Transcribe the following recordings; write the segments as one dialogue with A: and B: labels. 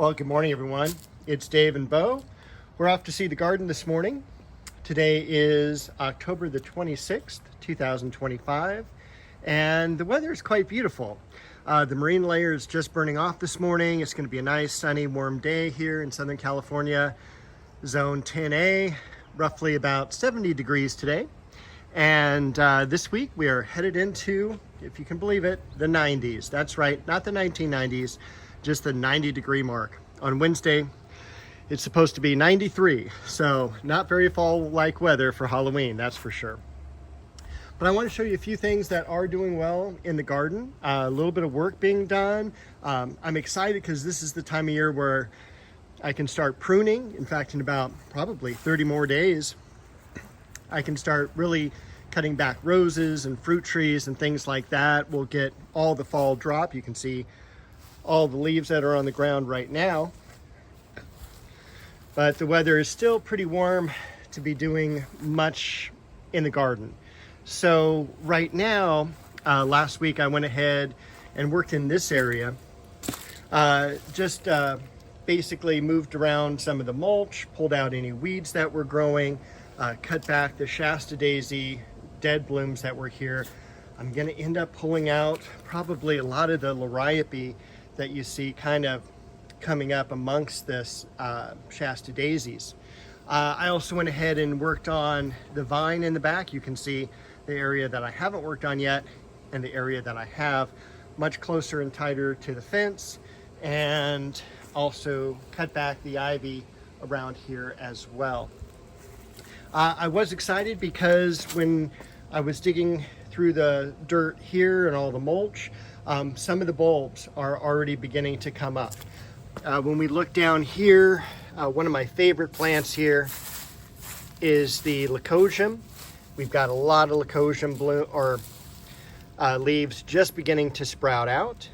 A: Well, good morning, everyone. It's Dave and Bo. We're off to see the garden this morning. Today is October the 26th, 2025, and the weather is quite beautiful. The marine layer is just burning off this morning. It's going to be a nice, sunny, warm day here in Southern California, Zone 10A, roughly about 70 degrees today. And this week we are headed into, if you can believe it, the 90s. That's right, not the 1990s, just the 90-degree mark. On Wednesday, it's supposed to be 93, so not very fall-like weather for Halloween, that's for sure. But I want to show you a few things that are doing well in the garden. A little bit of work being done. I'm excited because this is the time of year where I can start pruning. In fact, in about probably 30 more days, I can start really cutting back roses and fruit trees and things like that. We'll get all the fall drop. You can see all the leaves that are on the ground right now. But the weather is still pretty warm to be doing much in the garden. So right now, last week I went ahead and worked in this area. Basically moved around some of the mulch, pulled out any weeds that were growing, cut back the Shasta daisy dead blooms that were here. I'm gonna end up pulling out probably a lot of the liriope that you see kind of coming up amongst this Shasta daisies. I also went ahead and worked on the vine in the back. You can see the area that I haven't worked on yet and the area that I have, much closer and tighter to the fence, and also cut back the ivy around here as well. I was excited because when I was digging through the dirt here and all the mulch, some of the bulbs are already beginning to come up. When we look down here, one of my favorite plants here is the leucosium. We've got a lot of leucosium leaves just beginning to sprout out.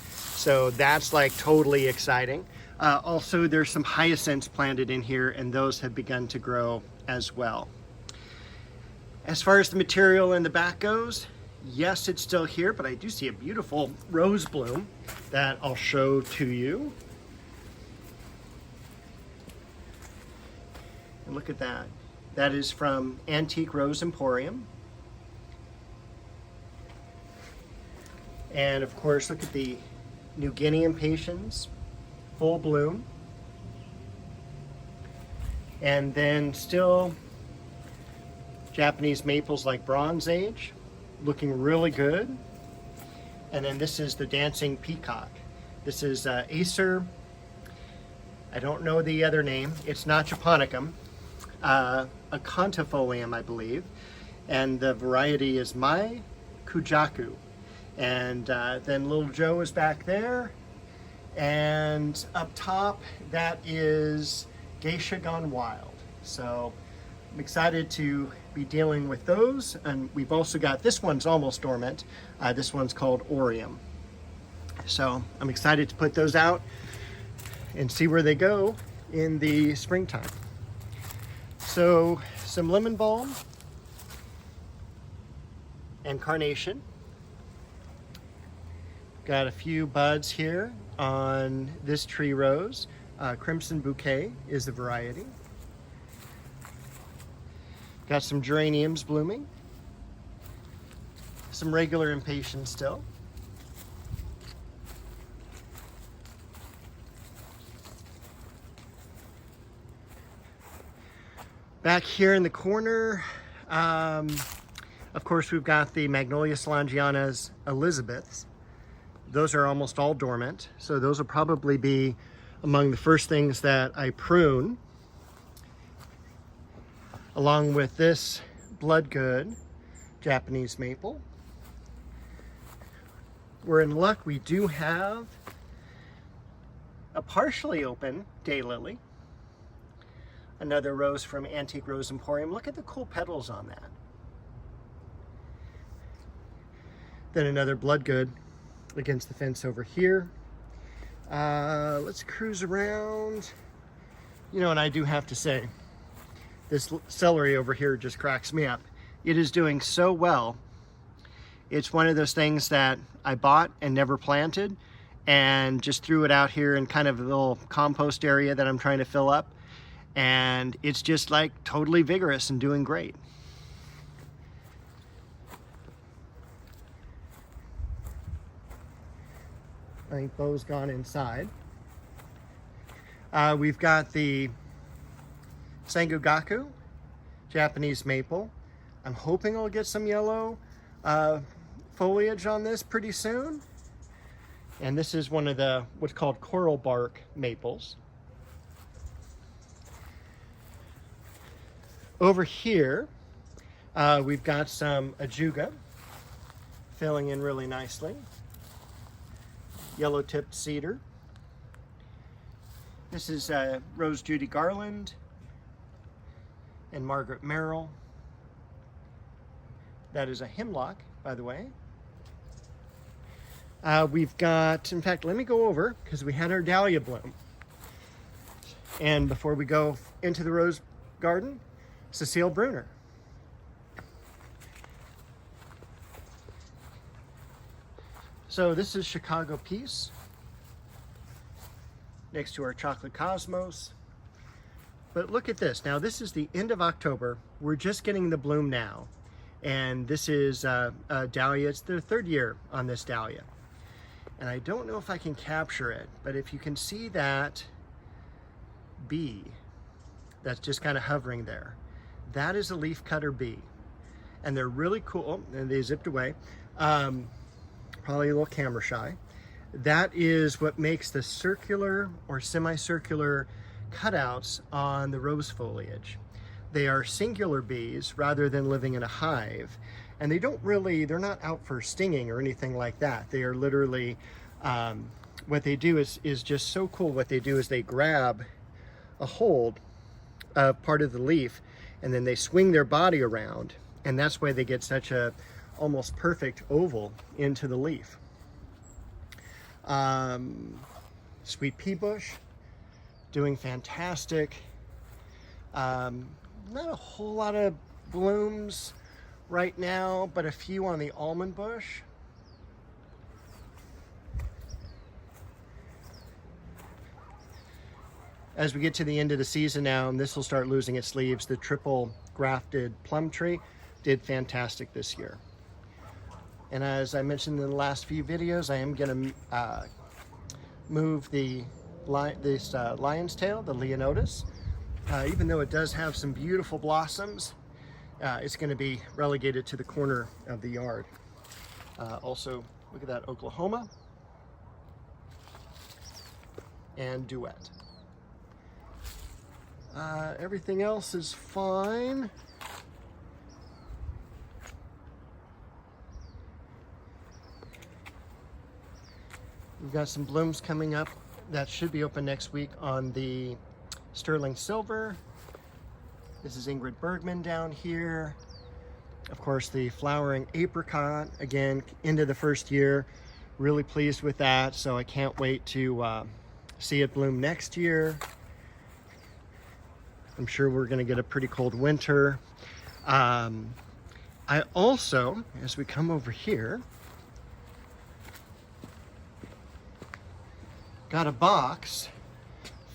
A: So that's like totally exciting. Also, there's some hyacinths planted in here, and those have begun to grow as well. As far as the material in the back goes, yes, it's still here, but I do see a beautiful rose bloom that I'll show to you. And look at that. That is from Antique Rose Emporium. And of course, look at the New Guinea impatiens, full bloom. And then still Japanese maples like Bronze Age, looking really good. And then this is the Dancing Peacock. This is Acer, I don't know the other name, it's not Japonicum, Acontifolium, I believe. And the variety is Mai Kujaku. And then Little Joe is back there. And up top, that is Geisha Gone Wild. So I'm excited to be dealing with those. And we've also got, this one's almost dormant. This one's called Orium. So I'm excited to put those out and see where they go in the springtime. So some lemon balm and carnation. Got a few buds here on this tree rose. Crimson Bouquet is the variety. Got some geraniums blooming. Some regular impatiens still. Back here in the corner, of course, we've got the Magnolia Solangiana's Elizabeths. Those are almost all dormant, so those will probably be among the first things that I prune, along with this Bloodgood Japanese maple. We're in luck. We do have a partially open Daylily, another rose from Antique Rose Emporium. Look at the cool petals on that. Then another Bloodgood against the fence over here. Let's cruise around. You know, and I do have to say, this celery over here just cracks me up. It is doing so well. It's one of those things that I bought and never planted, and just threw it out here in kind of a little compost area that I'm trying to fill up. And it's just like totally vigorous and doing great. I think Bo's gone inside. We've got the Sangogaku, Japanese maple. I'm hoping I'll get some yellow foliage on this pretty soon. And this is one of the what's called coral bark maples. Over here, we've got some ajuga filling in really nicely. Yellow-tipped cedar. This is Rose Judy Garland and Margaret Merrill. That is a hemlock, by the way. We've got, in fact, let me go over, because we had our dahlia bloom. And before we go into the rose garden, Cecile Bruner. So this is Chicago Peace, next to our Chocolate Cosmos. But look at this. Now this is the end of October. We're just getting the bloom now. And this is dahlia. It's the third year on this dahlia. And I don't know if I can capture it, but if you can see that bee that's just kind of hovering there, that is a leaf cutter bee. And they're really cool. And they zipped away. Probably a little camera shy. That is what makes the circular or semicircular cutouts on the rose foliage. They are singular bees rather than living in a hive. And they're not out for stinging or anything like that. They are literally, what they do is just so cool. What they do is they grab a hold of part of the leaf and then they swing their body around. And that's why they get such a almost perfect oval into the leaf. Sweet pea bush, doing fantastic. Not a whole lot of blooms right now, but a few on the almond bush. As we get to the end of the season now, and this will start losing its leaves, the triple grafted plum tree did fantastic this year. And as I mentioned in the last few videos, I am going to move this lion's tail, the Leonotis. Even though it does have some beautiful blossoms, it's going to be relegated to the corner of the yard. Also, look at that Oklahoma and Duet. Everything else is fine. We've got some blooms coming up that should be open next week on the Sterling Silver. This is Ingrid Bergman down here. Of course, the flowering apricot, again, into the first year. Really pleased with that, so I can't wait to see it bloom next year. I'm sure we're gonna get a pretty cold winter. I also, as we come over here, got a box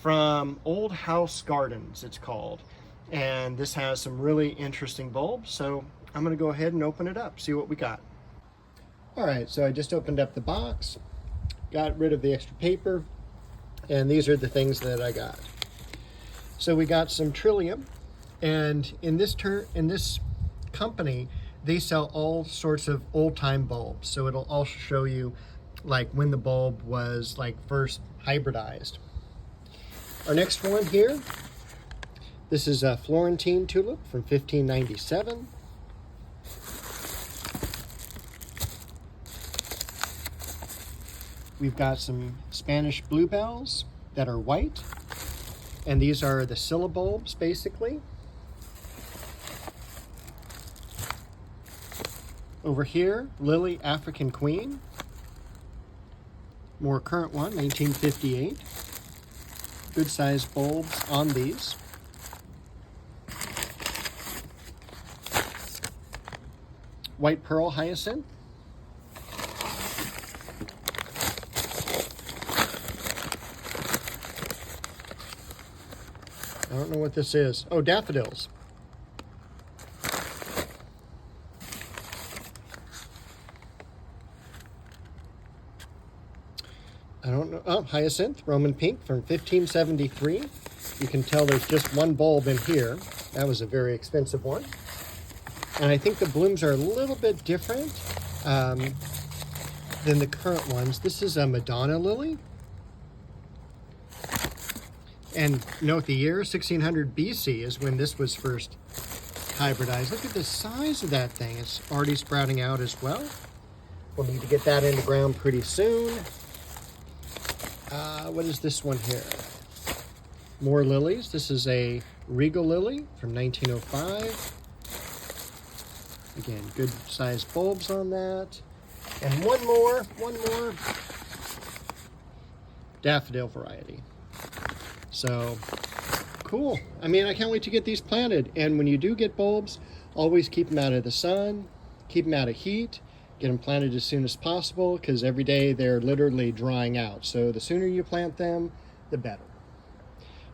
A: from Old House Gardens, it's called. And this has some really interesting bulbs. So I'm gonna go ahead and open it up, see what we got. All right, so I just opened up the box, got rid of the extra paper, and these are the things that I got. So we got some Trillium, and in this company, they sell all sorts of old-time bulbs. So it'll also show you like when the bulb was like first hybridized. Our next one here, this is a Florentine tulip from 1597. We've got some Spanish bluebells that are white, and these are the scilla bulbs basically. Over here, Lily African Queen. More current one, 1958. Good sized bulbs on these. White Pearl Hyacinth. I don't know what this is. Oh, daffodils. I don't know. Oh, hyacinth, Roman pink from 1573. You can tell there's just one bulb in here. That was a very expensive one. And I think the blooms are a little bit different than the current ones. This is a Madonna lily. And note the year, 1600 BC is when this was first hybridized. Look at the size of that thing. It's already sprouting out as well. We'll need to get that in the ground pretty soon. What is this one here? More lilies. This is a regal lily from 1905. Again, good sized bulbs on that. And one more daffodil variety. So cool. I mean, I can't wait to get these planted. And when you do get bulbs, always keep them out of the sun, keep them out of heat, get them planted as soon as possible, because every day they're literally drying out. So the sooner you plant them, the better.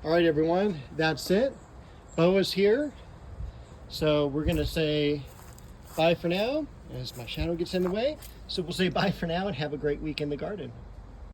A: All right, everyone, that's it. Bo is here. So we're gonna say bye for now, as my shadow gets in the way. So we'll say bye for now and have a great week in the garden.